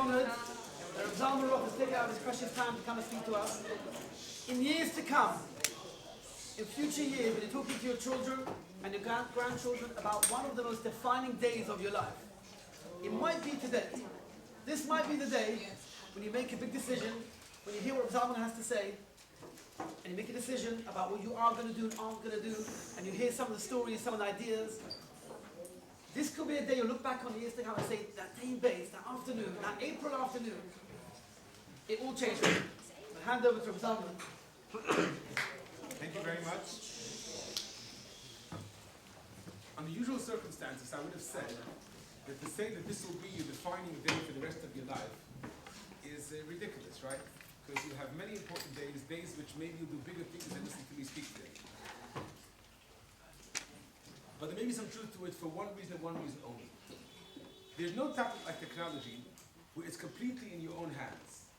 honored that Rabbi Zalman Roth has taken out his precious time to come and speak to us. In years to come, in future years, when you're talking to your children and your grandchildren about one of the most defining days of your life, it might be today. This might be the day when you make a big decision, when you hear what Rabbi Zalman has to say, and you make a decision about what you are going to do and aren't going to do, and you hear some of the stories, some of the ideas. This could be a day you'll look back on the years to come and say, that day in Beis, that afternoon, that April afternoon, it all changed. I'll hand over to Rabbi Zalman. Thank you very much. Under usual circumstances, I would have said that to say that this will be your defining day for the rest of your life is ridiculous, right? Because you have many important days which maybe you'll do bigger things than listen to me speak today. But there may be some truth to it for one reason and one reason only. There's no topic like technology where it's completely in your own hands.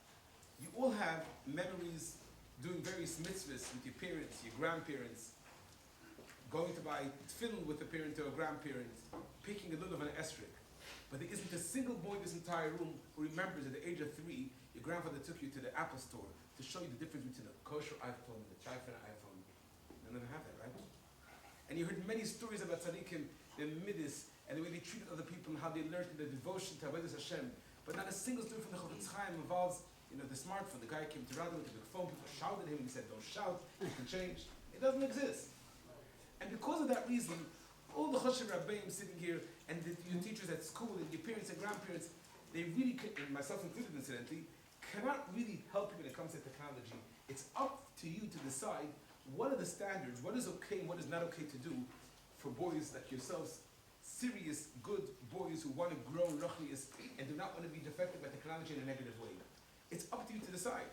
You all have memories doing various mitzvahs with your parents, your grandparents, going to buy tefillin with a parent or a grandparent, picking a little of an esrog. But there isn't a single boy in this entire room who remembers at the age of 3, your grandfather took you to the Apple store to show you the difference between a kosher iPhone and a chayfan iPhone. None of them have that, right? And you heard many stories about tzaddikim, their midas, and the way they treated other people and how they learned their devotion to Avodas Hashem. But not a single story from the Chofetz Chaim involves, the smartphone. The guy came to Radha with a big phone, people shouted at him, and he said, don't shout, you can change. It doesn't exist. And because of that reason, all the Choshev Rabbeim sitting here, and your teachers at school, and your parents and grandparents, they really, and myself included incidentally, cannot really help you when it comes to technology. It's up to you to decide what are the standards, what is okay and what is not okay to do for boys like yourselves, serious, good boys who want to grow ruchnius and do not want to be affected by technology in a negative way. It's up to you to decide.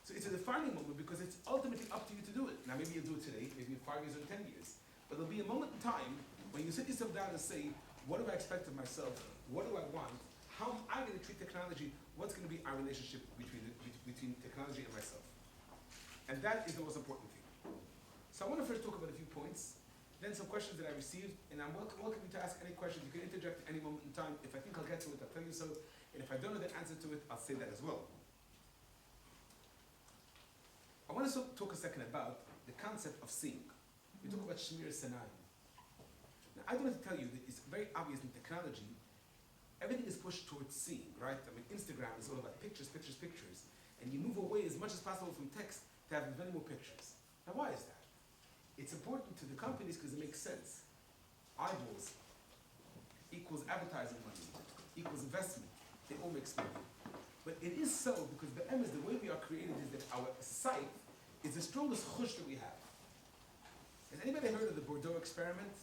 So it's a defining moment because it's ultimately up to you to do it. Now maybe you'll do it today, maybe in 5 years or 10 years. But there'll be a moment in time when you sit yourself down and say, what do I expect of myself? What do I want? How am I going to treat technology? What's going to be our relationship between technology and myself? And that is the most important thing. So I want to first talk about a few points, then some questions that I received, and I'm welcome you to ask any questions. You can interject at any moment in time. If I think I'll get to it, I'll tell you so. And if I don't know the answer to it, I'll say that as well. I want to talk a second about the concept of seeing. We talk about Shmir Sinai. Now, I don't have to tell you that it's very obvious in technology, everything is pushed towards seeing, right? I mean, Instagram is all about pictures, pictures, pictures. And you move away as much as possible from text to have many more pictures. Now, why is that? It's important to the companies because it makes sense. Eyeballs equals advertising money, equals investment. They all make money. But it is so because the M is the way we are created is that our sight is the strongest chush that we have. Has anybody heard of the Bordeaux experiment?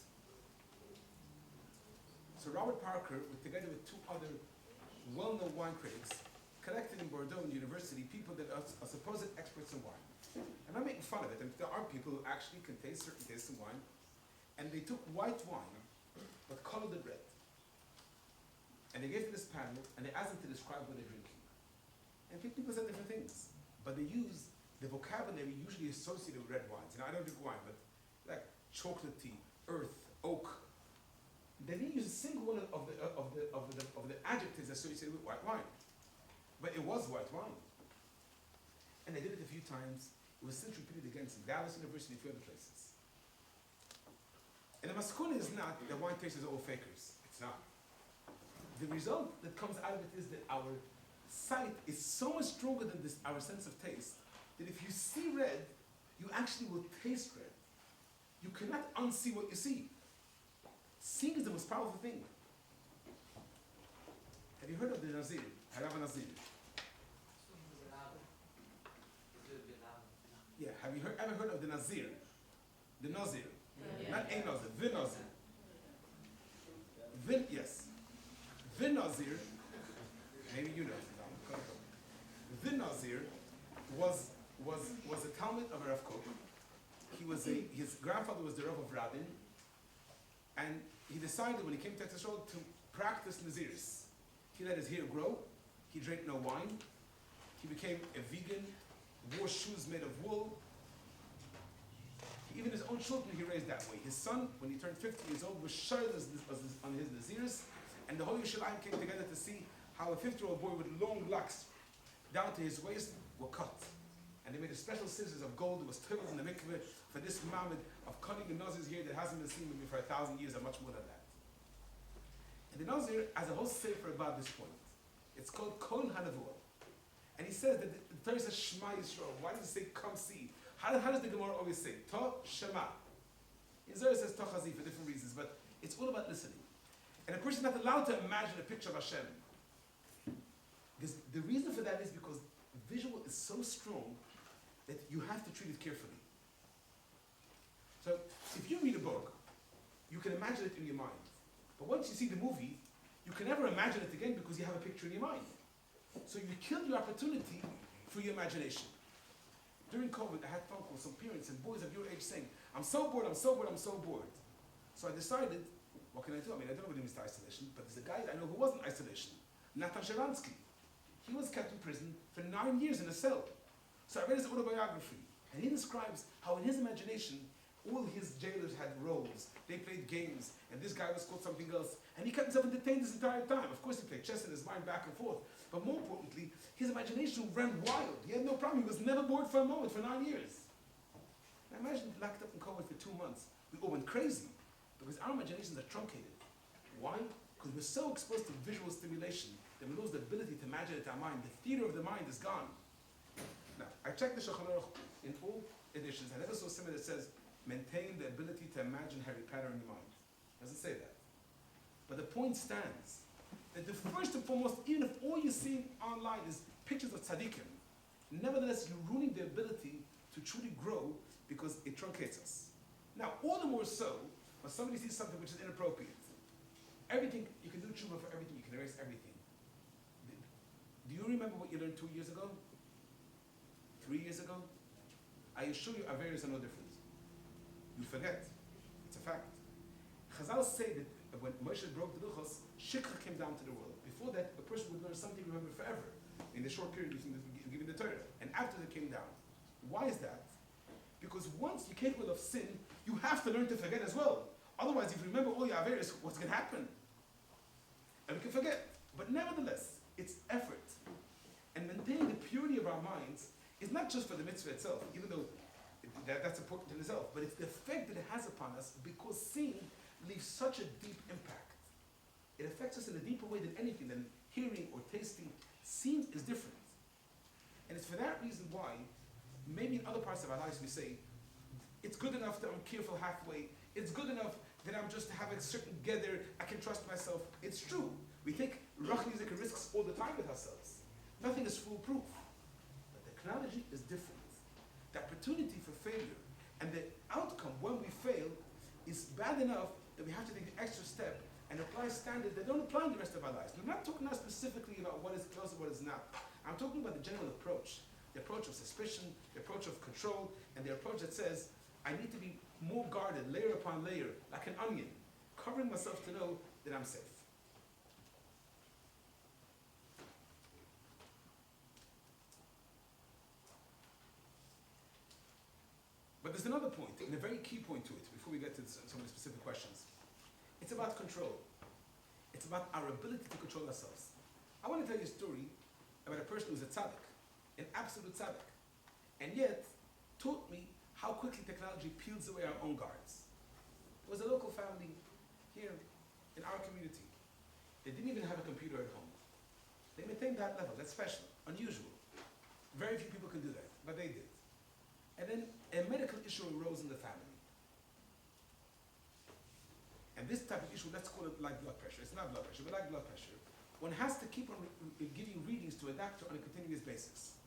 So Robert Parker, together with 2 other well-known wine critics, collected in Bordeaux University people that are supposed experts in wine. I'm not making fun of it. And there are people who actually can taste certain tastes in wine. And they took white wine, but colored it red. And they gave to this panel, and they asked them to describe what they're drinking. And people said different things. But they used the vocabulary usually associated with red wines. I don't drink wine, but like chocolatey, earth, oak. They didn't use a single one of the adjectives associated with white wine. But it was white wine. And they did it a few times. It was since repeated again in Dallas University and a few other places. And the maskuna is not that wine tasters are all fakers. It's not. The result that comes out of it is that our sight is so much stronger than our sense of taste that if you see red, you actually will taste red. You cannot unsee what you see. Seeing is the most powerful thing. Have you heard of the Nazir? Harav Nazir? Yeah, have you ever heard of the Nazir? The Nazir. Yeah. Not a Nazir, the Nazir. Yes. The Nazir, maybe you know. The Nazir was a Talmud of Rav Kook. His grandfather was the Rav of Radin, and he decided when he came to Eretz Yisrael to practice Naziris. He let his hair grow, he drank no wine, he became a vegan, wore shoes made of wool. Even his own children he raised that way. His son, when he turned 50 years old, was shayl on his Naziris, and the whole Yerushalayim came together to see how a 50-year-old boy with long locks down to his waist were cut. And they made a special scissors of gold that was turned in the mikveh for this Muhammad of cutting a Nazir's here that hasn't been seen maybe for 1,000 years or much more than that. And the Nazir has a whole sefer about this point. It's called Kol HaNavuah. And he says that the Torah says Shema Yisrael. Why does it say come see? How does the Gemara always say? To Shema. In Zohar it says To Chazi for different reasons, but it's all about listening. And a person is not allowed to imagine a picture of Hashem. Because the reason for that is because visual is so strong that you have to treat it carefully. So if you read a book, you can imagine it in your mind. But once you see the movie, you can never imagine it again because you have a picture in your mind. So you killed your opportunity for your imagination. During COVID, I had phone calls from parents and boys of your age saying, I'm so bored, I'm so bored, I'm so bored. So I decided, what can I do? I mean, I don't know what it means to isolation, but there's a guy I know who was in isolation, Natan Sharansky. He was kept in prison for 9 years in a cell. So I read his autobiography, and he describes how in his imagination, all his jailers had roles. They played games, and this guy was called something else. And he kept himself entertained this entire time. Of course, he played chess in his mind back and forth. But more importantly, his imagination ran wild. He had no problem. He was never bored for a moment for 9 years. Now imagine locked up in COVID for 2 months. We all went crazy because our imaginations are truncated. Why? Because we're so exposed to visual stimulation that we lose the ability to imagine it in our mind. The theater of the mind is gone. Now, I checked the Shulchan Aruch in all editions. I never saw something that says, maintain the ability to imagine Harry Potter in your mind. It doesn't say that. But the point stands that the first and foremost, even if all you're seeing online is pictures of tzaddikim, nevertheless, you're ruining the ability to truly grow because it truncates us. Now, all the more so when somebody sees something which is inappropriate. Everything, you can do tshuva for everything, you can erase everything. Do you remember what you learned 2 years ago? 3 years ago? I assure you, Averis are no different. You forget. It's a fact. Chazal say that when Moshe broke the luchos, shikha came down to the world. Before that, a person would learn something remember forever in the short period between giving the Torah. And after it came down. Why is that? Because once you're capable of sin, you have to learn to forget as well. Otherwise, if you remember all your Averis, what's going to happen? And we can forget. But nevertheless, it's effort. And maintaining the purity of our minds is not just for the mitzvah itself, even though that's important in itself, but it's the effect that it has upon us because seeing leaves such a deep impact. It affects us in a deeper way than anything, than hearing or tasting. Seeing is different. And it's for that reason why, maybe in other parts of our lives we say, it's good enough that I'm careful halfway, it's good enough that I'm just having a certain gather, I can trust myself. It's true. We take rachnizik risks all the time with ourselves. Nothing is foolproof. But the chronology is different. The opportunity for failure and the outcome when we fail is bad enough that we have to take the extra step and apply standards that don't apply in the rest of our lives. I'm not talking now specifically about what is close and what is not. I'm talking about the general approach. The approach of suspicion, the approach of control, and the approach that says, I need to be more guarded, layer upon layer, like an onion, covering myself to know that I'm safe. But there's another point, and a very key point to it, before we get to some of the specific questions. It's about control. It's about our ability to control ourselves. I want to tell you a story about a person who's a tzaddik, an absolute tzaddik, and yet taught me how quickly technology peels away our own guards. There was a local family here in our community. They didn't even have a computer at home. They maintained that level. That's special, unusual. Very few people can do that, but they did. And then a medical issue arose in the family. And this type of issue, let's call it like blood pressure. It's not blood pressure, but like blood pressure. One has to keep on giving readings to a doctor on a continuous basis.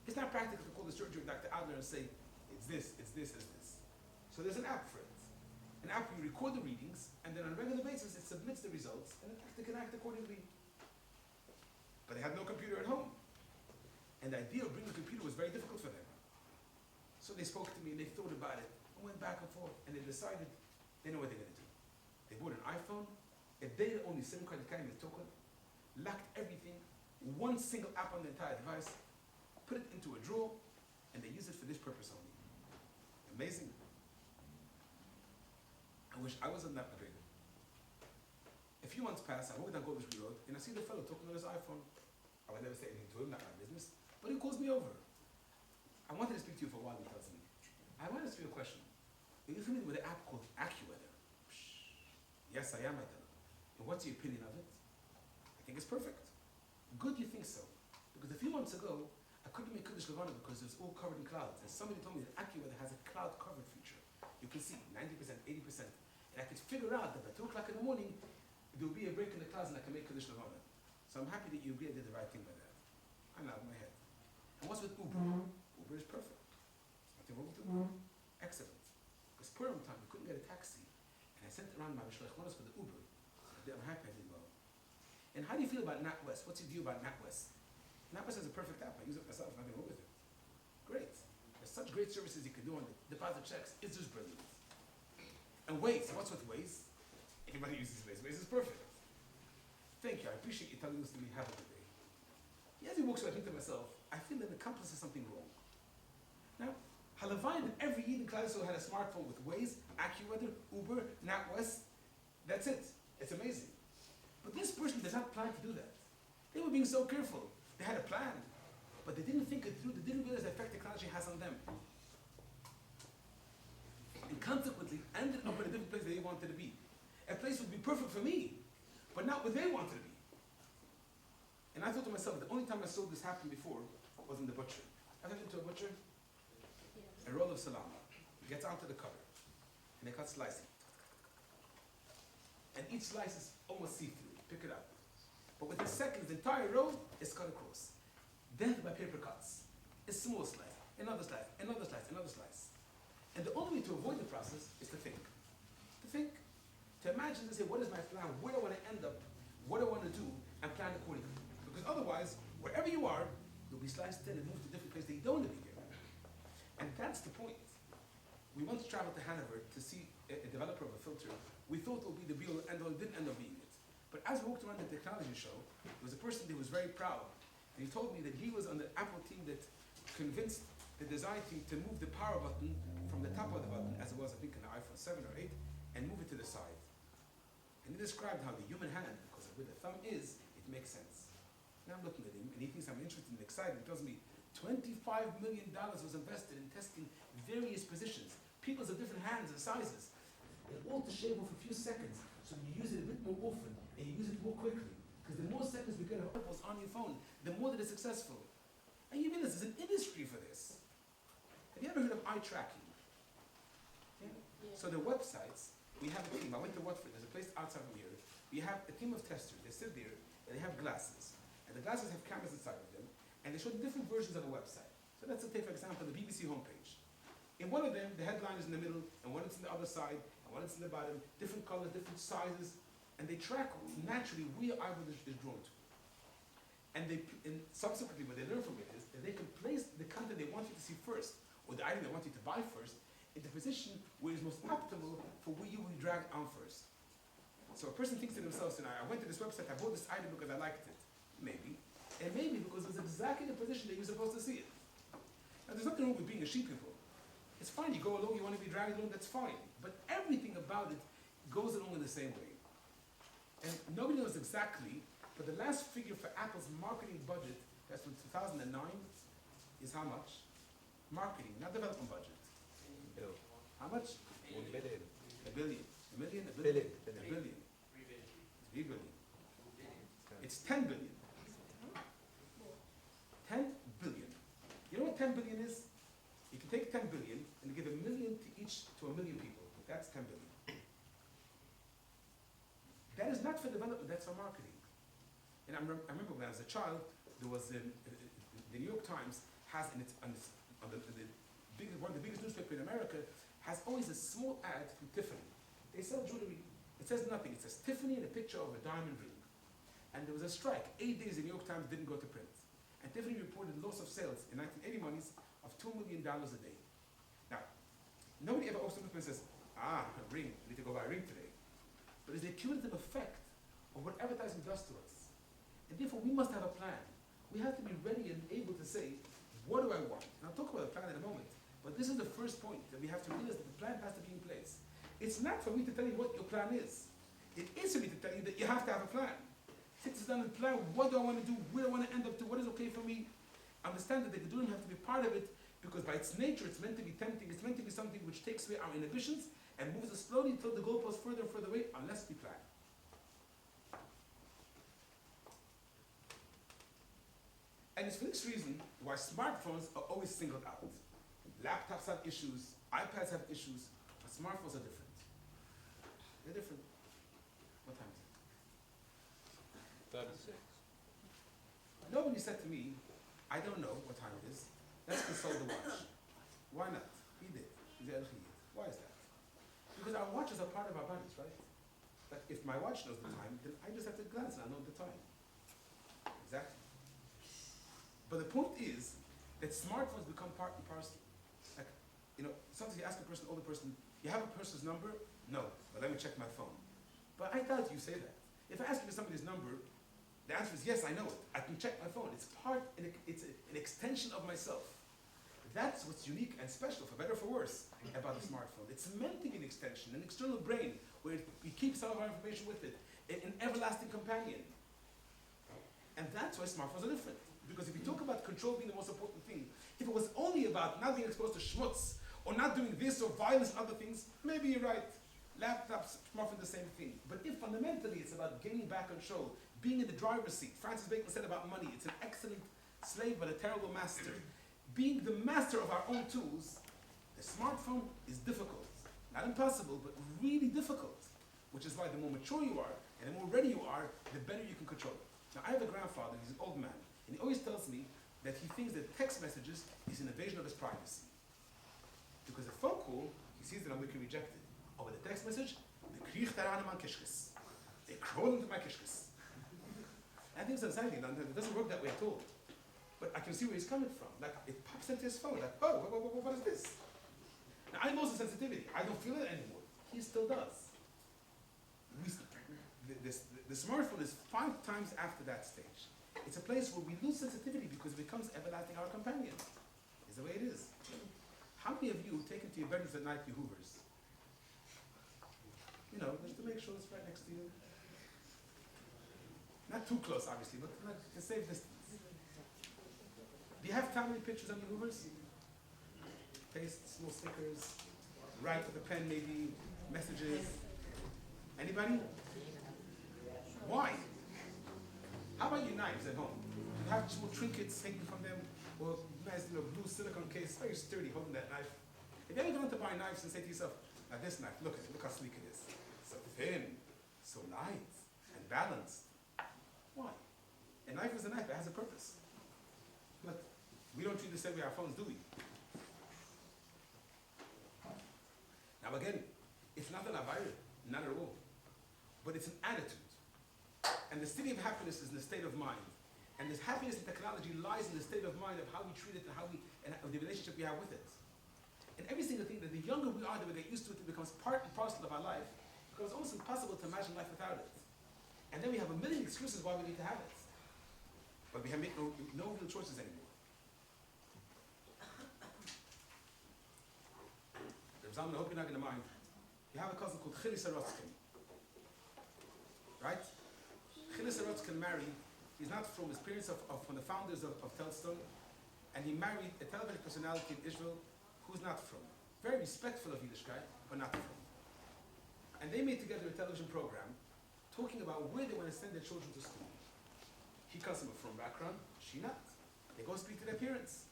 It's not practical to call the surgery doctor out there and say, it's this, it's this, it's this. So there's an app for it. An app, you record the readings, and then on a regular basis, it submits the results, and the doctor can act accordingly. But they had no computer at home. And the idea of bringing a computer was very difficult for them. So they spoke to me and they thought about it and went back and forth and they decided they know what they're going to do. They bought an iPhone, a day only SIM card, token, locked everything, one single app on the entire device, put it into a drawer, and they use it for this purpose only. Amazing. I wish I was on that big. A few months pass, I walk down Golders Green Road, and I see the fellow talking on his iPhone. I would never say anything to him, not my business, but he calls me over. I wanted to speak to you for a while, he tells me. I want to ask you a question. Are you familiar with an app called AccuWeather? Yes, I am, I tell him. And what's your opinion of it? I think it's perfect. Good you think so. Because a few months ago, I couldn't make Kiddush Levana because it's all covered in clouds. And somebody told me that AccuWeather has a cloud covered feature. You can see 90%, 80%. And I could figure out that by 2 o'clock in the morning, there will be a break in the clouds and I can make Kiddush Levana. So I'm happy that you agree I did the right thing by that. I nod my head. And what's with Uber? Uber is perfect. Nothing wrong with Uber. Excellent. Because Purim time, we couldn't get a taxi. And I sent around my Mishloach Manos with the Uber. So I'm happy I did well. And how do you feel about NatWest? What's your view about NatWest? NatWest is a perfect app. I use it myself, nothing wrong with it. Great. There's such great services you can do on the deposit checks. It's just brilliant. And Waze, what's with Waze? Anybody uses Waze. Waze is perfect. Thank you, I appreciate you telling us to be happy today. As he walks away, I think to myself, I feel that the compass is something wrong. Now, Halavai, every Yid in Klal Yisrael had a smartphone with Waze, AccuWeather, Uber, NatWest. That's it. It's amazing. But this person did not plan to do that. They were being so careful. They had a plan, but they didn't think it through. They didn't realize the effect technology has on them. And consequently, ended up in a different place than they wanted to be. A place would be perfect for me, but not what they wanted to be. And I thought to myself, the only time I saw this happen before was in the butcher. Ever been to a butcher? A roll of salami. He gets onto the cutter, and they cut slicing. And each slice is almost see-through. Pick it up. But within seconds, the entire roll is cut across. Then by paper cuts. A small slice, another slice, another slice, another slice. And the only way to avoid the process is to think. To think. To imagine and say, what is my plan? Where do I want to end up? What do I want to do? And plan accordingly. Because otherwise, wherever you are, you'll be sliced thin and moved to a different place that you don't want to be here. And that's the point. We once traveled to Hanover to see a developer of a filter. We thought it would be the be-all and end-all, it didn't end up being it. But as we walked around the technology show, there was a person that was very proud. And he told me that he was on the Apple team that convinced the design team to move the power button from the top of the button, as it was, I think, in the iPhone 7 or 8, and move it to the side. And he described how the human hand, because of where the thumb is, it makes sense. Now I'm looking at him, and he thinks I'm interested and excited. He tells me $25 million was invested in testing various positions, people's of different hands and sizes, and all to shave off a few seconds, so you use it a bit more often, and you use it more quickly. Because the more seconds we get of apples on your phone, the more that it's successful. And you realize there's an industry for this. Have you ever heard of eye tracking? Yeah. So the websites, we have a team. I went to Watford, there's a place outside from here. We have a team of testers. They sit there, and they have glasses. And the glasses have cameras inside of them, and they show different versions of the website. So let's take, for example, the BBC homepage. In one of them, the headline is in the middle, and one is in the other side, and one is in the bottom, different colors, different sizes, and they track naturally where your eyeball is drawn to. And subsequently, what they learn from it is that they can place the content they want you to see first, or the item they want you to buy first, in the position where it's most optimal for where you will drag on first. So a person thinks to themselves, I went to this website, I bought this item because I liked it. Maybe. And maybe because it was exactly the position that you're supposed to see it. Now, there's nothing wrong with being a sheep people. It's fine, you go along, you want to be dragged along, that's fine. But everything about it goes along in the same way. And nobody knows exactly, but the last figure for Apple's marketing budget, that's from 2009, is how much? Marketing, not development budget. How much? $1 billion. A billion. A million? A billion? A billion. 3 billion. It's 10 billion. 10 billion. You know what 10 billion is? You can take 10 billion and give $1 million to each to 1 million people. That's 10 billion. That is not for development, that's for marketing. And I remember when I was a child, there was the New York Times has one of the biggest newspapers in America, has always a small ad from Tiffany. They sell jewelry. It says nothing. It says Tiffany and a picture of a diamond ring. And there was a strike. 8 days the New York Times didn't go to print. And Tiffany reported loss of sales in 1980 monies of $2 million a day. Now, nobody ever opens up and says, a ring, I need to go buy a ring today. But it's the cumulative effect of what advertising does to us. And therefore, we must have a plan. We have to be ready and able to say, what do I want? And I'll talk about the plan in a moment. But this is the first point, that we have to realize that the plan has to be in place. It's not for me to tell you what your plan is. it instantly to tell you that you have to have a plan. Sit down and plan, what do I want to do, where do I want to end up to, what is okay for me. Understand that the Gedulim have to be part of it, because by its nature it's meant to be tempting, it's meant to be something which takes away our inhibitions and moves us slowly until the goalpost further and further away, unless we plan. And it's for this reason why smartphones are always singled out. Laptops have issues, iPads have issues, but smartphones are different. They're different. What time is it? 36. Nobody said to me, I don't know what time it is. Let's consult the watch. Why not? He did. Why is that? Because our watches are part of our bodies, right? Like if my watch knows the time, then I just have to glance and I know the time. Exactly. But the point is that smartphones become part and parcel. Like, sometimes you ask a person, older person, you have a person's number? No, but let me check my phone. But I doubt you say that. If I ask you for somebody's number, the answer is yes, I know it. I can check my phone. It's it's an extension of myself. That's what's unique and special, for better or for worse, about the smartphone. It's meant to be an extension, an external brain, where we keep some of our information with it, an everlasting companion. And that's why smartphones are different. Because if you talk about control being the most important thing, if it was only about not being exposed to schmutz, or not doing this, or violence and other things, maybe you're right. Laptops, smartphones, the same thing. But if fundamentally it's about gaining back control, being in the driver's seat, Francis Bacon said about money, it's an excellent slave but a terrible master. Being the master of our own tools, the smartphone is difficult. Not impossible, but really difficult. Which is why the more mature you are, and the more ready you are, the better you can control it. Now I have a grandfather, he's an old man, and he always tells me that he thinks that text messages is an invasion of his privacy. Because a phone call, he sees that I'm going to be rejected. Oh, but the text message, they crawl into my kishkes. I think it's exciting, it doesn't work that way at all. But I can see where he's coming from. Like, it pops into his phone, like, oh, what is this? Now, I know the sensitivity. I don't feel it anymore. He still does. The smartphone is 5 times after that stage. It's a place where we lose sensitivity because it becomes everlasting our companion. Is the way it is. How many of you take into your bedrooms at night your hoovers? Just to make sure it's right next to you. Not too close, obviously, but like a safe distance. Do you have family pictures on your hoovers? Paste small stickers, write with a pen maybe, messages. Anybody? Why? How about your knives at home? You have small trinkets hanging from them, or nice blue silicone case, very sturdy, holding that knife. If you ever gone to buy knives and say to yourself, now this knife, look at it, look how sleek it is. So thin, so light, and balanced. Why? A knife is a knife, it has a purpose. But we don't treat the same way our phones, do we? Now again, it's not an abayr, not at all. But it's an attitude. And the city of happiness is in the state of mind. And this happiness and technology lies in the state of mind of how we treat it and the relationship we have with it. And every single thing, that the younger we are, the way we get used to it, it becomes part and parcel of our life. It becomes almost impossible to imagine life without it. And then we have a million excuses why we need to have it. But we have made no real choices anymore. Rabbi Zalman, I hope you're not going to mind. You have a cousin called Chili Sarotskin. Right? Chili Sarotskin married, he's not from, his parents are from the founders of Telstone, and he married a television personality in Israel who's not from. Very respectful of Yiddishkeit, but not from. And they made together a television program talking about where they want to send their children to school. He comes from a from background, she not. They go speak to their parents.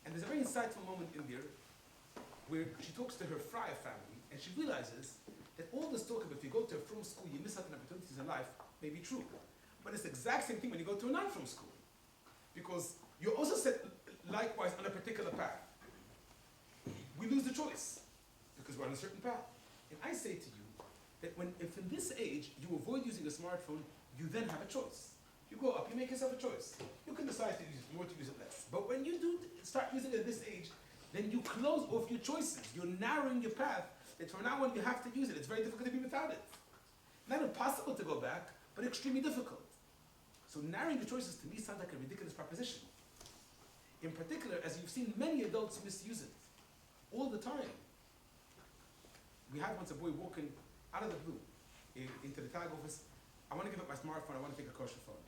And there's a very insightful moment in there where she talks to her Friar family, and she realizes that all this talk of if you go to a from school, you miss out on opportunities in life, may be true. But it's the exact same thing when you go to a non-from school. Because you're also set likewise on a particular path. We lose the choice because we're on a certain path. And I say to you that if in this age you avoid using a smartphone, you then have a choice. You go up, you make yourself a choice. You can decide to use it more, to use it less. But when you do start using it at this age, then you close off your choices. You're narrowing your path. That from now on you have to use it. It's very difficult to be without it. Not impossible to go back, but extremely difficult. So narrowing the choices to me sounds like a ridiculous proposition. In particular, as you've seen many adults misuse it. All the time. We had once a boy walking out of the blue. into the tag office. I want to give up my smartphone. I want to take a kosher phone.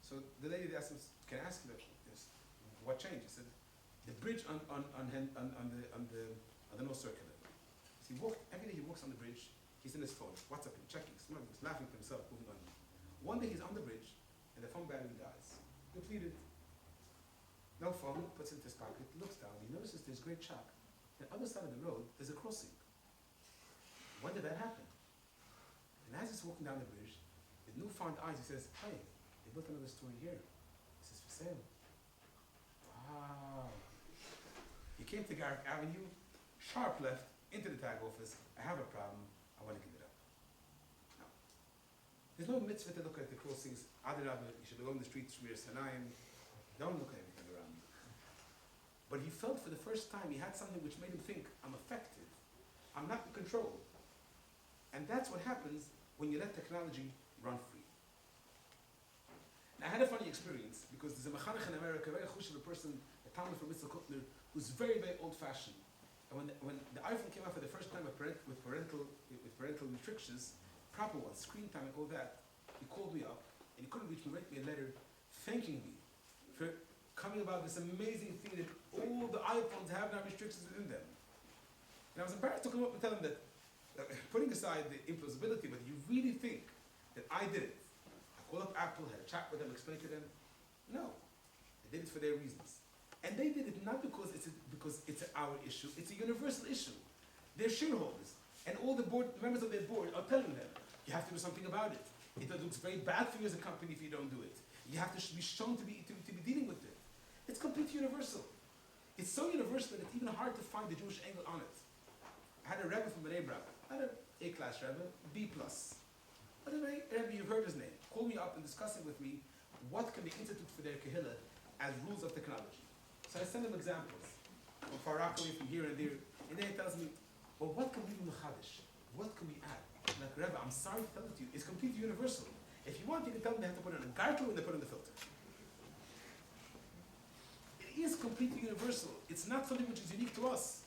So the lady asked him, "Can I ask you this? What changed?" He said, "The bridge on the North Circular." So every day he walks on the bridge. He's in his phone, WhatsApping, checking, smiling, he's laughing to himself, moving on. One day he's on the bridge, and the phone battery dies, depleted. No phone, puts it in his pocket, looks down, he notices there's great chalk. On the other side of the road, there's a crossing. When did that happen? And as he's walking down the bridge, with newfound eyes, he says, "Hey, they built another store here. This is for sale." Wow. He came to Garrick Avenue, sharp left, into the tag office. "I have a problem, I want to give it up." No. There's no mitzvah to look at the crossings. Adirabah, you should go on the streets, Shmir Sanayim. Don't look at everything around you. But he felt for the first time he had something which made him think, "I'm effective. I'm not in control." And that's what happens when you let technology run free. Now, I had a funny experience because there's a mechanech in America, a very chushiv person, a Talmud from Mitzvah Kutner, who's very, very old-fashioned. And when the iPhone came out for the first time with parental restrictions, proper ones, screen time and all that, he called me up and he couldn't reach me, wrote me a letter thanking me for coming about this amazing thing that all the iPhones have now restrictions within them. And I was embarrassed to come up and tell him that, putting aside the implausibility, but you really think that I did it. I called up Apple, had a chat with them, explained to them. No, they did it for their reasons. And they did it not because it's our issue, it's a universal issue. They're shareholders, and all the members of their board are telling them, you have to do something about it. It looks very bad for you as a company if you don't do it. You have to be shown to be dealing with it. It's completely universal. It's so universal that it's even hard to find the Jewish angle on it. I had a Rebbe from Bnei Brak, not an A-class Rebbe, B+. But anyway, Rebbe, you've heard his name, called me up and discussing with me what can be instituted for their Kehillah as rules of technology. So I send him examples of Farakli from here and there, and then he tells me, well, what can we do Mechadish? What can we add? I'm like, Rebbe, I'm sorry to tell it to you, it's completely universal. If you want, you can tell them they have to put it in a gargle and they put it in the filter. It is completely universal. It's not something which is unique to us.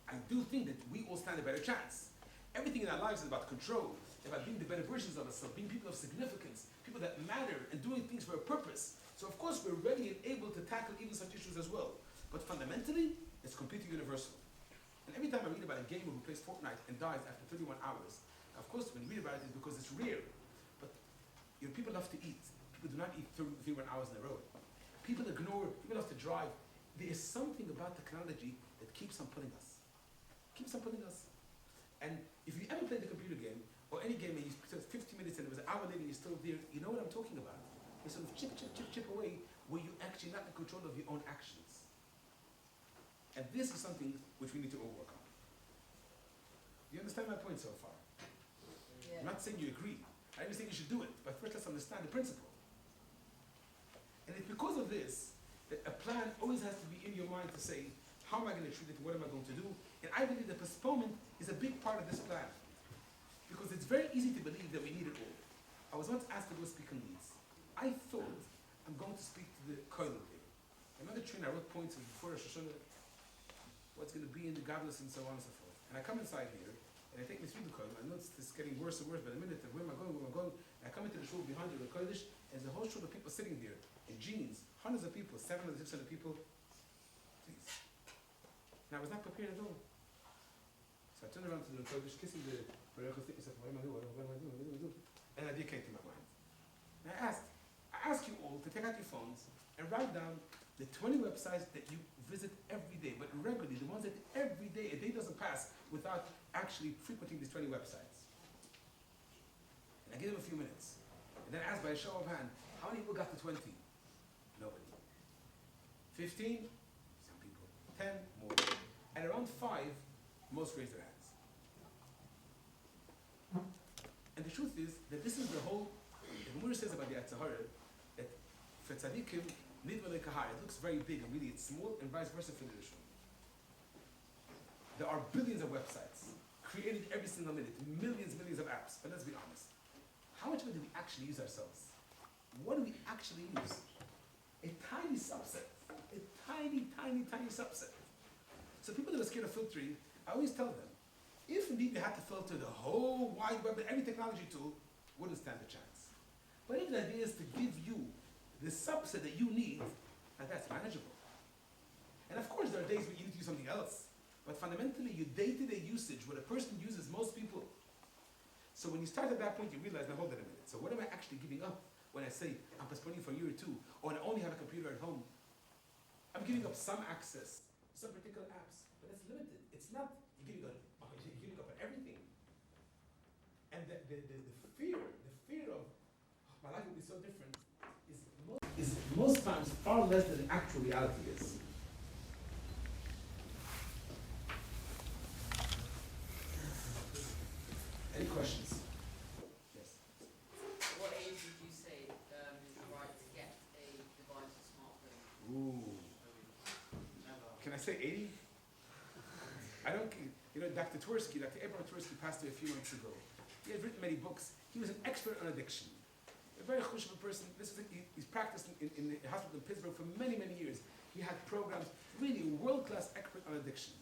I do think that we all stand a better chance. Everything in our lives is about control, about being the better versions of ourselves, being people of significance, people that matter, and doing things for a purpose. So of course we're ready and able to tackle even such issues as well. But fundamentally, it's completely universal. And every time I read about a gamer who plays Fortnite and dies after 31 hours, of course when you read about it, it's because it's rare. But people love to eat. People do not eat 31 hours in a row. People love to drive. There is something about technology that keeps on pulling us. And if you ever played a computer game, or any game and you spent 50 minutes and it was an hour later and you're still there, you know what I'm talking about. You sort of chip away where you're actually not in control of your own actions. And this is something which we need to all work on. Do you understand my point so far? Yeah. I'm not saying you agree. I'm even saying you should do it, but first let's understand the principle. And it's because of this that a plan always has to be in your mind to say, how am I going to treat it, what am I going to do? And I believe that postponement is a big part of this plan. Because it's very easy to believe that we need it all. I was once asked to go speak on Leeds. I thought I'm going to speak to the Koil there. Another train, I wrote points before Rosh Hashanah, what's going to be in the godless and so on and so forth. And I come inside here, and I take me through the Koil. I notice it's getting worse and worse by the minute. Where am I going? And I come into the shul behind the Koilish, and there's a whole shul of people sitting there in jeans, hundreds of people, 700, 600 people. Please. And I was not prepared at all. So I turned around to the Kodesh, kissing the Baruch thing, and said, what am I doing? And an idea came to my mind. And I ask you all to take out your phones and write down the 20 websites that you visit every day, but regularly, the ones that every day, a day doesn't pass without actually frequenting these 20 websites. And I give them a few minutes. And then ask by a show of hand, how many people got to 20? Nobody. 15? Some people. 10? More. And around 5, most raise their hands. And the truth is that this is the whole, the Gemara says about the Atzahara, that for tzaddikim, nidma lekahar, it looks very big and really it's small, and vice versa for the Rishon. There are billions of websites created every single minute, millions of apps, but let's be honest. How much of it do we actually use ourselves? What do we actually use? A tiny subset. A tiny subset. So So people that are scared of filtering, I always tell them, if indeed you had to filter the whole wide web and every technology tool, wouldn't stand a chance. But if the idea is to give you the subset that you need, and that's manageable. And of course there are days when you need to use something else. But fundamentally, your day-to-day usage, what a person uses, most people. So when you start at that point, you realize, now hold on a minute. So what am I actually giving up when I say I'm postponing for a year or two, or I only have a computer at home? I'm giving up some access to some particular apps, but it's limited. It's not you're giving up on everything. And the fear of my life will be so different is most times far less than the actual reality is. Any questions? Yes. What age would you say is right to get a device, a smartphone? Ooh. Can I say 80? I don't, Dr. Abraham Tversky passed away a few months ago. He had written many books. He was an expert on addiction. A very chushva person. He's practiced in the hospital in Pittsburgh for many, many years. He had programs, really a world-class expert on addiction.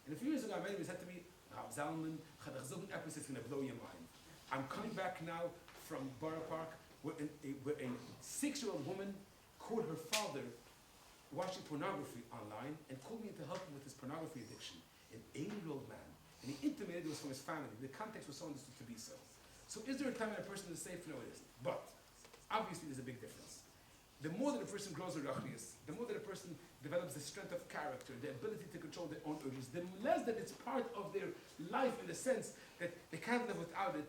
And a few years ago, I met him, he said to me, Rabbi Zalman Roth is going to blow your mind. I'm coming back now from Borough Park, where a 6-year-old woman called her father watching pornography online and called me in to help him with his pornography addiction. An 80-year-old man. And he intimated it was from his family. The context was so understood to be so. So is there a time when a person is safe? No, it isn't. But obviously there's a big difference. The more that a person grows in rachnius, the more that a person develops the strength of character, the ability to control their own urges, the less that it's part of their life in the sense that they can't live without it,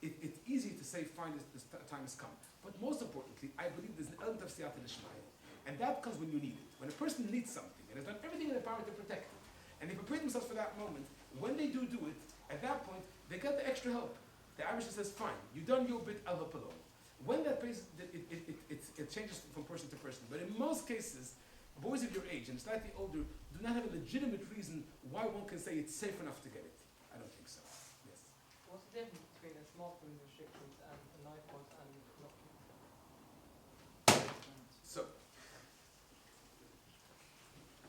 it's easy to say, fine, this time has come. But most importantly, I believe there's an element of siyata d'shmaya. And that comes when you need it. When a person needs something and has done everything in their power to protect it, and they prepare themselves for that moment, when they do it, at that point, they get the extra help. The Irish says, fine, you've done your bit, I'll help alone. When that pays, it changes from person to person. But in most cases, boys of your age and slightly older do not have a legitimate reason why one can say it's safe enough to get it. I don't think so. Yes. What's the difference between a smartphone restrictions and an iPod and Nokia? So,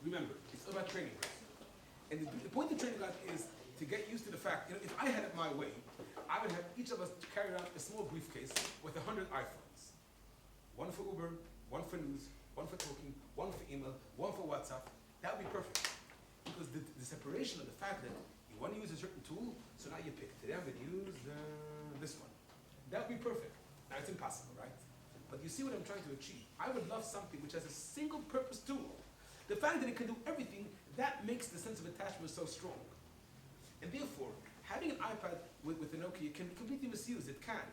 remember, it's about training. And the point of training is to get used to the fact, if I had it my way, I would have each of us carry around a small briefcase with 100 iPhones. One for Uber, one for news, one for talking, one for email, one for WhatsApp. That would be perfect. Because the separation of the fact that you want to use a certain tool, so now you pick. Today I'm going to use this one. That would be perfect. Now it's impossible, right? But you see what I'm trying to achieve. I would love something which has a single purpose tool. The fact that it can do everything, that makes the sense of attachment so strong. And therefore, having an iPad with a Nokia can be completely misused. It can.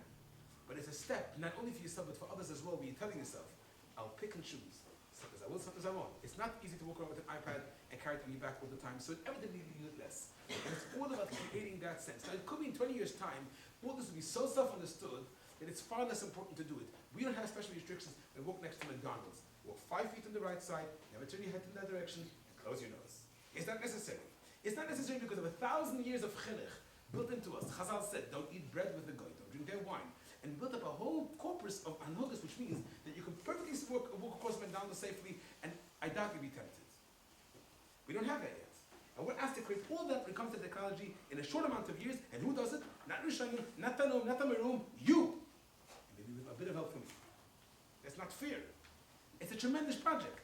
But it's a step, not only for yourself, but for others as well, where you're telling yourself, I'll pick and choose. Sometimes I will, sometimes I won't. It's not easy to walk around with an iPad and carry it on your back all the time, so inevitably you use it less. And it's all about creating that sense. Now, it could be in 20 years' time, all this will be so self-understood that it's far less important to do it. We don't have special restrictions when we walk next to McDonald's. Walk 5 feet on the right side, never turn your head in that direction, and close your nose. It's not necessary. It's not necessary because of 1,000 years of chinuch built into us. Chazal said, don't eat bread with the goy, don't drink their wine. And built up a whole corpus of anhugas, which means that you can perfectly walk across McDonald's safely, and I doubt you'd be tempted. We don't have that yet. And we're asked to create all that when it comes to technology in a short amount of years, and who does it? Not Rishonim, not Tanum, not Tamarum, you! And maybe with a bit of help from me. That's not fair. It's a tremendous project.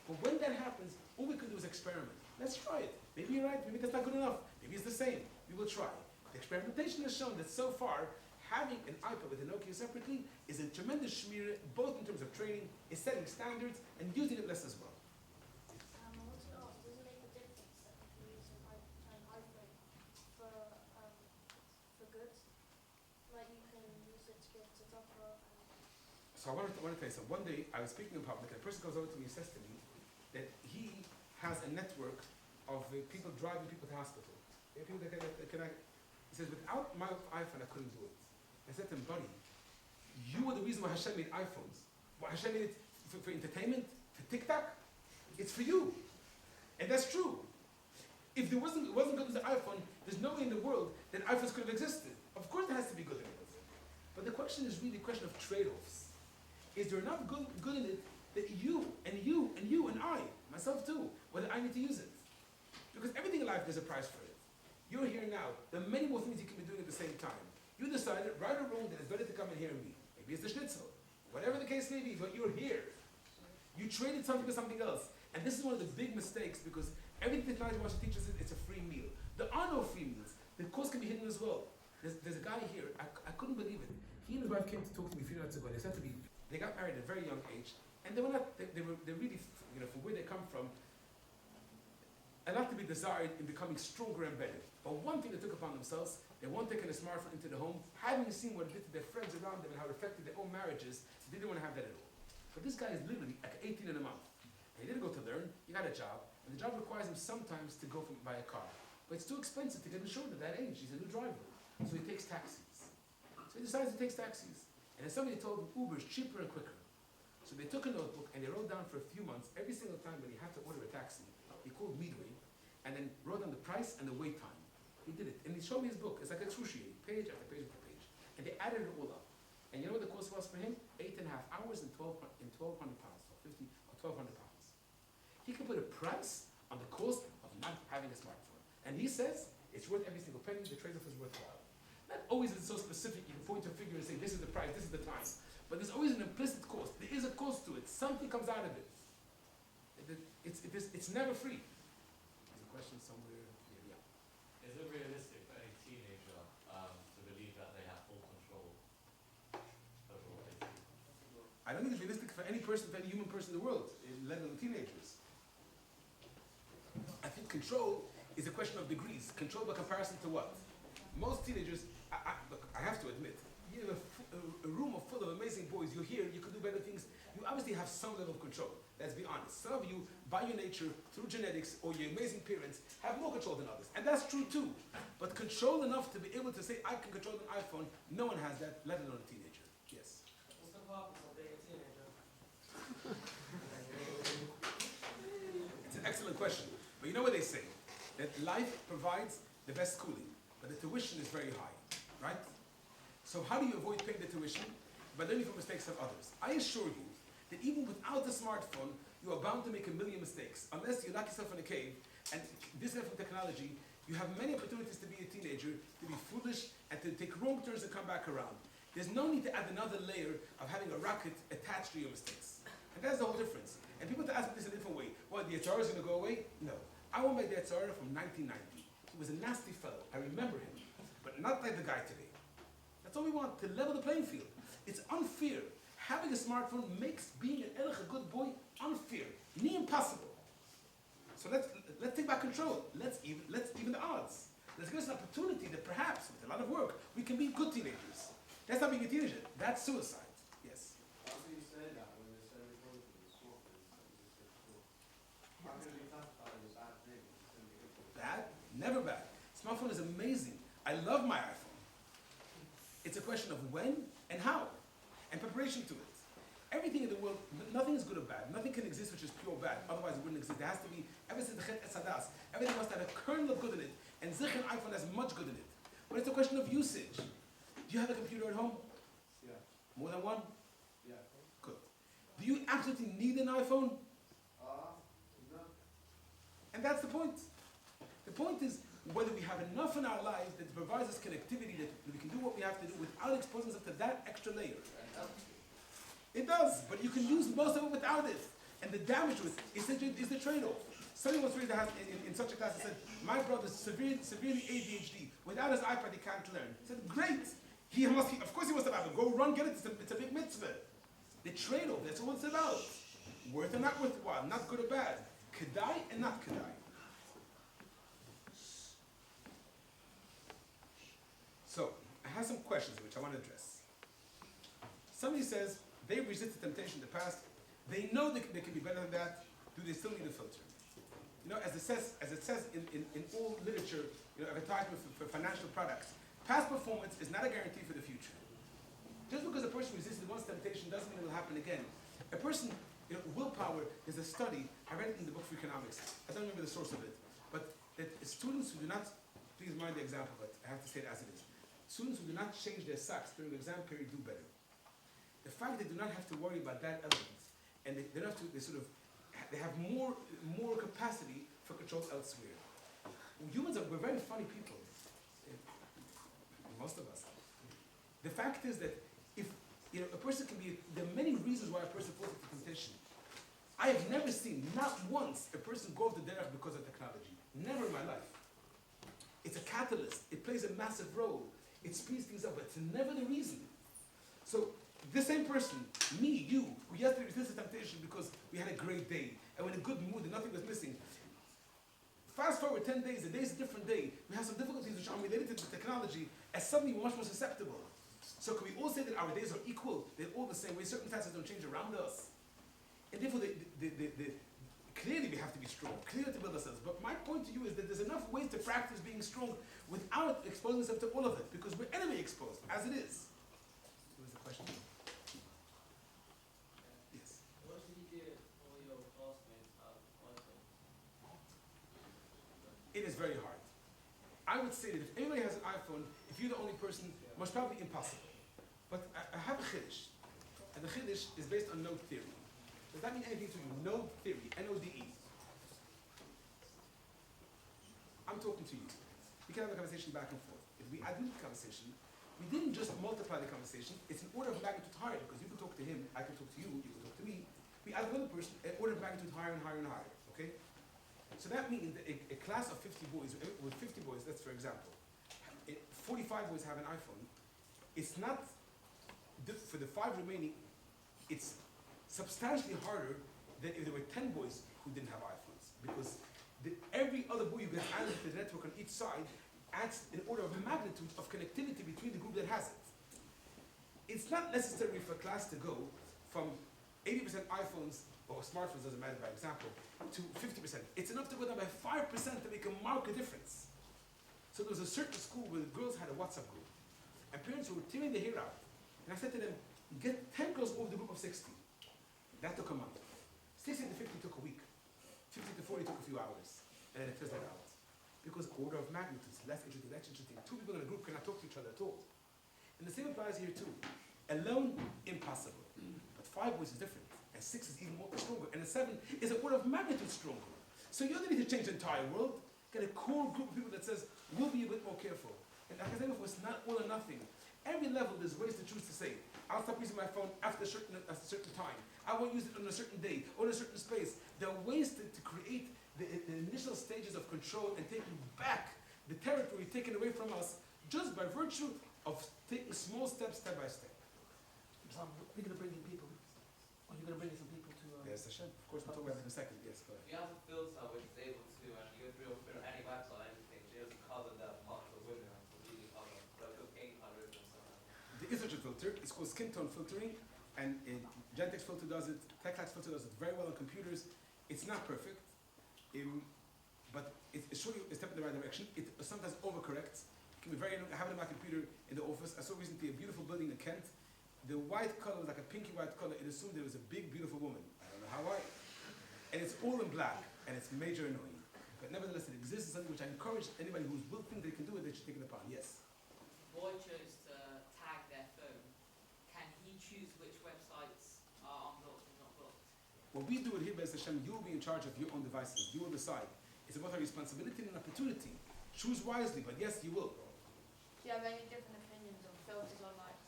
But when that happens, all we can do is experiment. Let's try it. Maybe you're right, maybe that's not good enough. Maybe it's the same. We will try. The experimentation has shown that so far, having an iPad with a Nokia separately is a tremendous shmira, both in terms of training, is setting standards, and using it less as well. I want to ask, does it make a difference that if you use an iPhone for good? Like you can use it to give to Topper and... So I want to tell you something. One day, I was speaking in public, and a person comes over to me and says to me that he has a network of people driving people to hospital. People that he says, without my iPhone, I couldn't do it. I said to him, buddy, you were the reason why Hashem made iPhones. Why Hashem made it for entertainment, for TikTok? It's for you. And that's true. If it wasn't good with the iPhone, there's no way in the world that iPhones could have existed. Of course, it has to be good in it. But the question is really a question of trade-offs. Is there enough good in it that you and I, myself too, whether I need to use it? life, there's a price for it. You're here now. There are many more things you can be doing at the same time. You decided, right or wrong, that it's better to come and hear me. Maybe it's the schnitzel. Whatever the case may be, but you're here. You traded something for something else. And this is one of the big mistakes because everything technology wants to teach us is it's a free meal. There are no free meals. The cost can be hidden as well. There's a guy here, I couldn't believe it. He and his wife came to talk to me a few nights ago. They said to me, they got married at a very young age, and they were really, from where they come from, a lot to be desired in becoming stronger and better. But one thing they took upon themselves, they weren't taking a smartphone into the home, having seen what it did to their friends around them and how it affected their own marriages, they didn't want to have that at all. But this guy is literally like 18 in a month. And he didn't go to learn, he got a job, and the job requires him sometimes to go buy a car. But it's too expensive to get insured at that age. He's a new driver. So he takes taxis. So he decides he takes taxis. And then somebody told him Uber is cheaper and quicker. So they took a notebook and they wrote down for a few months, every single time when he had to order a taxi, he called Midway, and then wrote down the price and the wait time. He did it. And he showed me his book. It's like excruciating, page after page after page. And they added it all up. And you know what the cost was for him? 8.5 hours and 1,200 pounds, or 50 or 1,200 pounds. He could put a price on the cost of not having a smartphone. And he says it's worth every single penny, the trade-off is worthwhile. Not always is it so specific, you can point to a figure and say this is the price, this is the time. But there's always an implicit cost. There is a cost to it. Something comes out of it. It's never free. There's a question somewhere. Yeah. Is it realistic for a teenager to believe that they have full control over what they see? I don't think it's realistic for any person, for any human person in the world, let alone teenagers. I think control is a question of degrees. Control by comparison to what? Most teenagers, look, I have to admit, you have a room full of amazing boys. You're here, you could do better things. You obviously have some level of control. Let's be honest. Some of you, by your nature, through genetics, or your amazing parents, have more control than others. And that's true too. But control enough to be able to say, I can control an iPhone, no one has that, let alone a teenager. Yes? What's the purpose of being a teenager? It's an excellent question. But you know what they say? That life provides the best schooling, but the tuition is very high, right? So how do you avoid paying the tuition? By learning from mistakes of others. I assure you that even without the smartphone, you are bound to make a million mistakes. Unless you lock yourself in a cave and disconnect from technology, you have many opportunities to be a teenager, to be foolish, and to take wrong turns and come back around. There's no need to add another layer of having a rocket attached to your mistakes. And that's the whole difference. And people to ask me this in a different way. What, the Yatzar is going to go away? No. I went by the Yatzar from 1990. He was a nasty fellow. I remember him. But not like the guy today. That's all we want, to level the playing field. It's unfair. Having a smartphone makes being an Erech, a good boy, unfair. Near impossible. So let's take back control. Let's even the odds. Let's give us an opportunity that perhaps, with a lot of work, we can be good teenagers. That's not being a teenager. That's suicide. Yes? How can you say that when there's so many positives in sport, as you said before? How can you classify it as a bad thing? Bad? Never bad. Smartphone is amazing. I love my iPhone. It's a question of when and how, and preparation to it. Everything in the world, nothing is good or bad. Nothing can exist which is pure bad. Otherwise it wouldn't exist. There has to be, ever since the Chet Etzadas, everything must have a kernel of good in it, and Zich and iPhone has much good in it. But it's a question of usage. Do you have a computer at home? Yeah. More than one? Yeah. Good. Do you absolutely need an iPhone? No. And that's the point. The point is whether we have enough in our lives that provides us connectivity that we can do what we have to do without exposing ourselves to that extra layer. It does, but you can use most of it without it. And the damage to it is the trade-off. Somebody once read that in such a class and said, my brother's severely ADHD. Without his iPad, he can't learn. I said, great. Of course he must have it. Go run, get it. It's a big mitzvah. The trade-off, that's what it's about. Worth or not worthwhile, not good or bad. Kedai and not kedai. So, I have some questions which I want to address. Somebody says, they resisted temptation in the past. They know they can be better than that. Do they still need a filter? You know, as it says in all literature, advertisement for financial products, past performance is not a guarantee for the future. Just because a person resisted once temptation doesn't mean it will happen again. A person, willpower is a study. I read it in the book for economics. I don't remember the source of it, but that students who do not, please mind the example, but I have to say it as it is. Students who do not change their socks during the exam period do better. The fact they do not have to worry about that element, and they don't have to, they have more capacity for control elsewhere. we're very funny people. Most of us. The fact is that if a person can be, there are many reasons why a person falls into temptation. I have never seen, not once, a person go off the derech because of technology. Never in my life. It's a catalyst. It plays a massive role. It speeds things up, but it's never the reason. So, this same person, me, you, who yesterday resisted temptation because we had a great day, and we're in a good mood and nothing was missing. Fast forward 10 days, the day is a different day. We have some difficulties which are related to technology, and suddenly we're much more susceptible. So can we all say that our days are equal? They're all the same way. Circumstances don't change around us. And therefore, clearly we have to be strong, clearly to build ourselves. But my point to you is that there's enough ways to practice being strong without exposing yourself to all of it, because we're anyway exposed, as it is. What was the question? Yes. What did you get all your classmates out of iPhone? It is very hard. I would say that if anybody has an iPhone, if you're the only person, most probably impossible. But I have a chiddush, and the chiddush is based on node theory. Does that mean anything to you? Node theory, N-O-D-E. I'm talking to you. We can have a conversation back and forth. If we add into the conversation, we didn't just multiply the conversation, it's an order of magnitude higher, because you can talk to him, I can talk to you, you can talk to me. We add another person, an order of magnitude higher and higher and higher, okay? So that means that a class of 50 boys, with 50 boys, that's for example, 45 boys have an iPhone. It's not, for the 5 remaining, it's substantially harder than if there were 10 boys who didn't have iPhones. Because every other boy you get added to the network on each side adds an order of magnitude of connectivity between the group that has it. It's not necessary for a class to go from 80% iPhones, or smartphones doesn't matter by example, to 50%. It's enough to go down by 5% to make a marked difference. So there was a certain school where the girls had a WhatsApp group, and parents were tearing their hair out. And I said to them, get 10 girls over the group of 60. That took a month. 60 to 50 took a week. 50 to 40 took a few hours. And then it fizzled out. Because order of magnitude, less interesting, less interesting. 2 people in a group cannot talk to each other at all. And the same applies here too. Alone, impossible. But 5 boys is different. And 6 is even more stronger. And a 7 is an order of magnitude stronger. So you don't need to change the entire world. Get a core group of people that says, we'll be a bit more careful. And academic was not all or nothing. Every level there's ways to choose to say, I'll stop using my phone after a certain time. I won't use it on a certain day or in a certain space. There are ways to create the initial stages of control and taking back the territory taken away from us just by virtue of taking small steps, step by step. We're going to bring in people. Or you're going to bring in some people to... Yes, Hashem. Of course, we'll talk about it in a second. Yes, go If ahead. you have a filter which is able to, and you go through any website or anything, it doesn't cover that part of the window and completely cover, like a paint colors and stuff like that. There is such a filter. It's called skin tone filtering, and Gentex filter does it. TechLax filter does it very well on computers. It's not perfect, but it's surely a step in the right direction. It sometimes overcorrects. It can be very annoying. I have it on my computer in the office. I saw recently a beautiful building in Kent. The white color was like a pinky white color. It assumed there was a big, beautiful woman. I don't know how why. And it's all in black, and it's major annoying. But nevertheless, it exists as something which I encourage anybody who will think they can do it, they should take it upon. Yes. Boy chose to tag their phone. Can he choose which websites are unblocked and not blocked? When we do it here, Beis Hashem, you will be in charge of your own devices. You will decide. It's about a responsibility and an opportunity. Choose wisely, but yes, you will. Do you have any different opinions on filters on like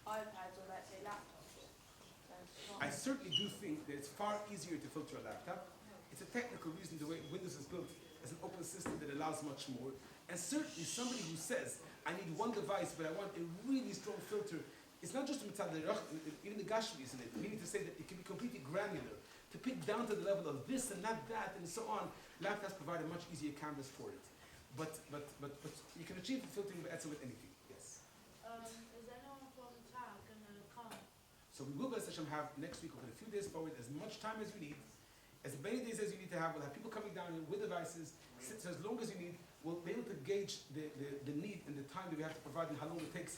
iPads or let's say laptops? I certainly do think that it's far easier to filter a laptop. It's a technical reason the way Windows is built as an open system that allows much more. And certainly somebody who says, I need one device, but I want a really strong filter, it's not just mitzad derech, even the gashmis in it, meaning to say that it can be completely granular, to pick down to the level of this and not that, and so on. Laptops provide a much easier canvas for it. But you can achieve filtering with anything, yes. Is anyone from the town going to come? So we will, Beis Hashem, have next week, over a few days forward, as much time as you need, as many days as you need to have. We'll have people coming down here with devices, so as long as you need. We'll be able to gauge the need and the time that we have to provide and how long it takes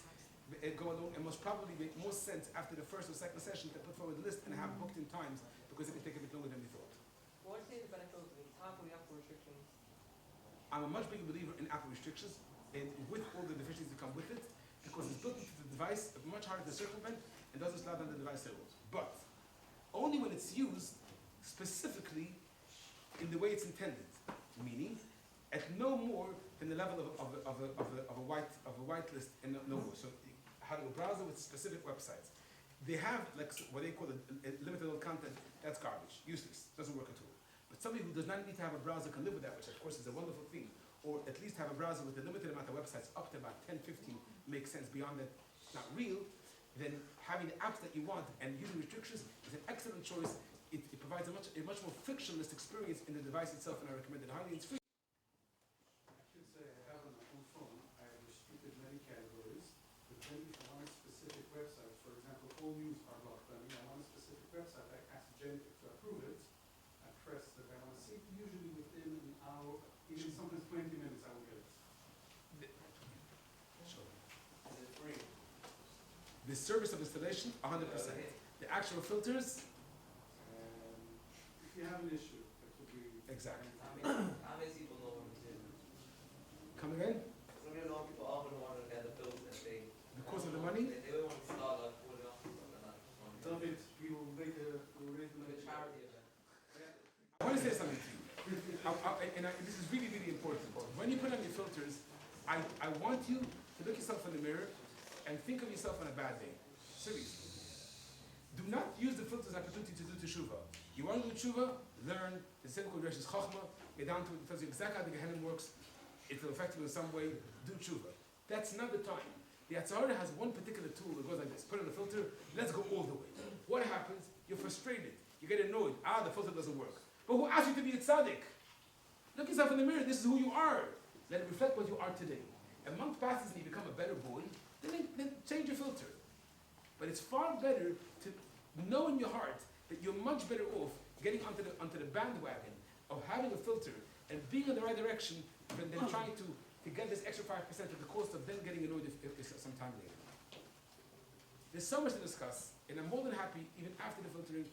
go along, and most probably make more sense after the first or second session to put forward the list and have booked in times, because it can take a bit longer than we thought. What do you say the benefit of the time for the Apple restrictions? I'm a much bigger believer in Apple restrictions, and with all the deficiencies that come with it, because it's built into the device, much harder to circumvent, and doesn't slow down the device at all. But only when it's used specifically in the way it's intended, meaning at no more than the level of a white list and no more. So how to browser with specific websites. They have like what they call a limited content. That's garbage, useless, doesn't work at all. But somebody who does not need to have a browser can live with that, which of course is a wonderful thing. Or at least have a browser with a limited amount of websites, up to about 10, 15 makes sense. Beyond that, it's not real. Then having the apps that you want and using restrictions is an excellent choice. It provides a much more frictionless experience in the device itself, and I recommend it highly. It's free. I should say I have on my own phone, I have restricted many categories, depending on a specific website. For example, all news are blocked. I mean, I want a specific website, I ask Jennifer to approve it, I press that I want to see, usually within an hour, even sometimes 20 minutes I will get it. Sure. Is it free? The service of installation, 100%. The actual filters, If you have an issue, it would be... exactly. How many people know what it is? Coming in, Some of you know people often want to get the bills that they because of the money. they don't want to start like 40 off or something like that. Tell me, we will make a, we'll raise the Like money. a charity event. I want to say something to you. This is really, really important. When you put on your filters, I want you to look yourself in the mirror and think of yourself on a bad day. Seriously. Do not use the filters as an opportunity to do teshuvah. You want to do teshuvah? Learn. The simple direction is chachma. Get down to it. It tells you exactly how the Gehenna works. It will affect you in some way. Do teshuvah. That's not the time. The Atzahara has one particular tool that goes like this. Put on a filter. Let's go all the way. What happens? You're frustrated. You get annoyed. The filter doesn't work. But who asked you to be a tzaddik? Look yourself in the mirror. This is who you are. Let it reflect what you are today. A month passes and you become a better boy. Then change your filter. But it's far better to know in your heart that you're much better off getting onto the bandwagon of having a filter and being in the right direction than trying to get this extra 5% at the cost of then getting annoyed if sometime later. There's so much to discuss, and I'm more than happy, even after the filtering,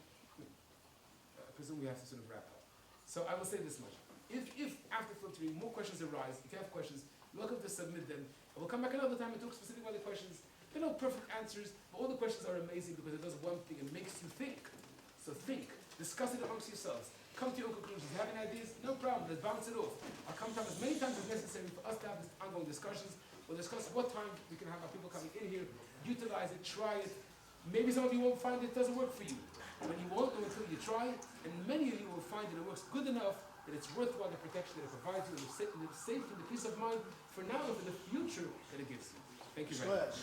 I presume we have to sort of wrap up. So I will say this much. If after filtering more questions arise, if you have questions, welcome to submit them. I will come back another time and talk specifically about the questions. There are no perfect answers, but all the questions are amazing because it does one thing, it makes you think. So think, discuss it amongst yourselves, come to your own conclusions. If you have any ideas, no problem, let's bounce it off. I'll come to as many times as necessary for us to have this ongoing discussions. We'll discuss what time we can have our people coming in here, utilize it, try it. Maybe some of you won't find it doesn't work for you. But you won't know until you try, and many of you will find that it works good enough that it's worthwhile the protection that it provides you, and the safety and the peace of mind for now and for the future that it gives you. Thank you very much.